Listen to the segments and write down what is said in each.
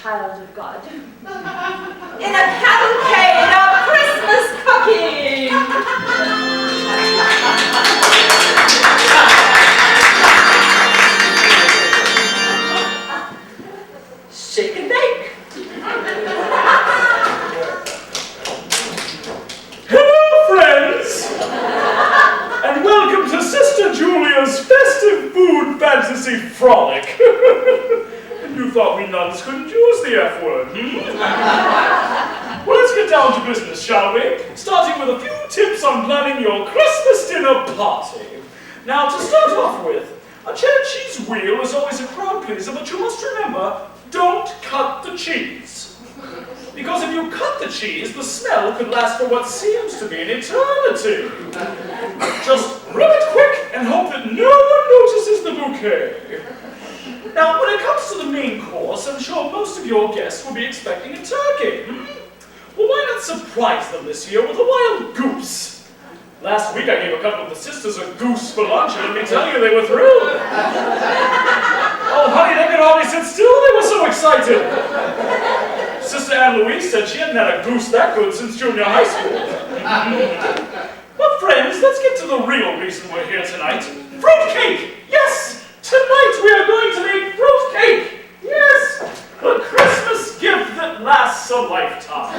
child of God. In a cavalcade of Christmas cooking! Shake and bake! Hello, friends! And welcome to Sister Julia's festive food fantasy frolic. And you thought we nuns couldn't use the F word, Well, let's get down to business, shall we? Starting with a few tips on planning your Christmas dinner party. Now, to start off with, a cheddar cheese wheel is always a crowd pleaser, but you must remember, don't cut the cheese. Because if you cut the cheese, the smell could last for what seems to be an eternity. Just rub it quick and hope that no one notices the bouquet. Now, when it comes to the main course, I'm sure most of your guests will be expecting a turkey. Well, why not surprise them this year with a wild goose? Last week I gave a couple of the sisters a goose for lunch, and let me tell you, they were thrilled. Oh, honey, they could hardly sit still, they were so excited. Sister Anne Louise said she hadn't had a goose that good since junior high school. But friends, let's get to the real reason we're here tonight. Fruitcake! Yes! Tonight we are going to make fruitcake! Yes! The Christmas gift that lasts a lifetime.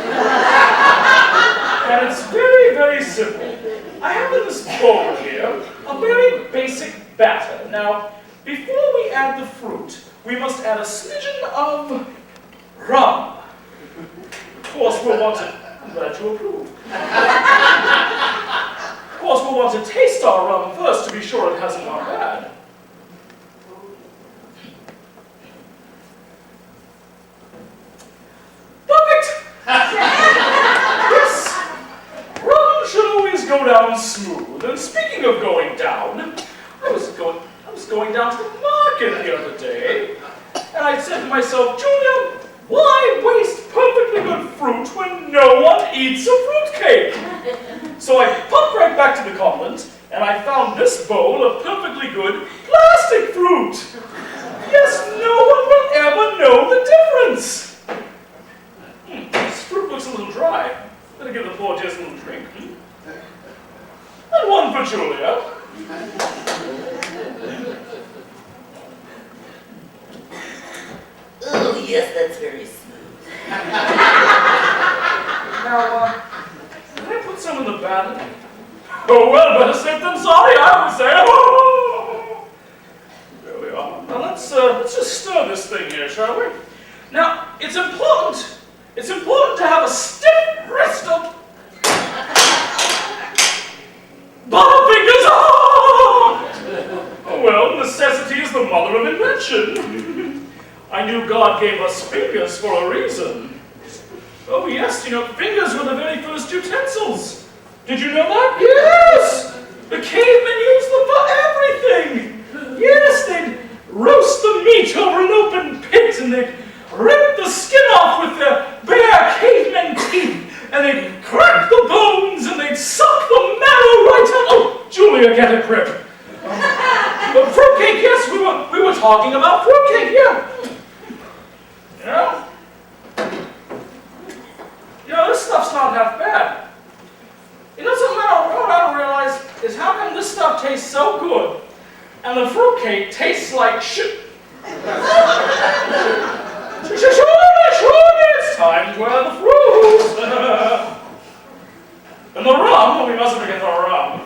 And it's very, very simple. I have in this bowl here a very basic batter. Now, before we add the fruit, we must add a smidgen of rum. Of course, we'll want to... I'm glad you approve. Of course, we'll want to taste our rum first to be sure it hasn't gone bad. Perfect! Yes! Rum should always go down smooth. And speaking of going down, I was going down to the market the other day, and I said to myself, Julia, why waste perfectly good fruit when no one eats a fruitcake? So I popped right back to the convent, and I found this bowl of perfectly good plastic fruit. Yes, no one will ever know the difference. This fruit looks a little dry. Better give the poor dears a little drink. And one for Julia. Oh, yes, that's very smooth. Now, can I put some in the batter? Oh, well, better safe than sorry, I would say. Oh! There we are. Now, let's just stir this thing here, shall we? Now, it's important to have a stiff wrist of... Butterfingers! Oh, well, necessity is the mother of invention. I knew God gave us fingers for a reason. Oh, yes, fingers were the very first utensils. Did you know that? Yes! The cavemen used them for everything. Yes, they'd roast the meat over an open pit, and they'd rip the skin off with their bare cavemen teeth, and they'd crack the bones, and they'd suck the marrow right out. Oh, Julia, get a grip. But fruitcake, yes, we were talking about fruitcake, yeah. This stuff's not half bad. Something I don't realize is how come this stuff tastes so good, and the fruitcake tastes like shit. Surely, it's time to add the fruit. And the rum, we mustn't forget the rum.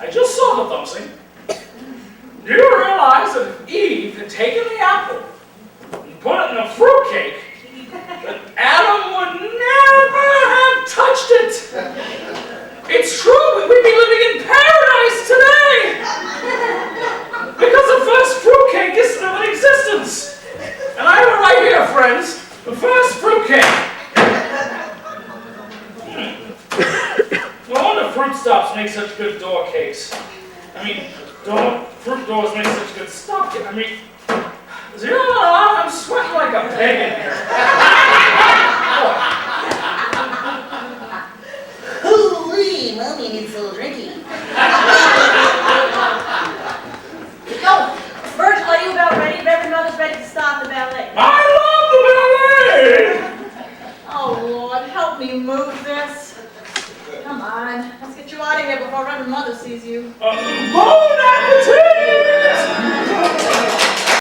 I just saw the thumbsing. Do you realize that if Eve had taken the apple and put it in a fruitcake, that Adam would never have touched it? It's true, we'd be living in paradise today! Because the first fruitcake is still in existence. And I have it right here, friends. The first fruitcake. No wonder fruit stops make such good door cakes. Fruit doors make such good stuff. I'm sweating like a pig in here. Holy, Mommy needs a little drinky. ballet. I love the ballet! Oh, Lord, help me move this. Come on, let's get you out of here before Reverend Mother sees you. Bon appetit!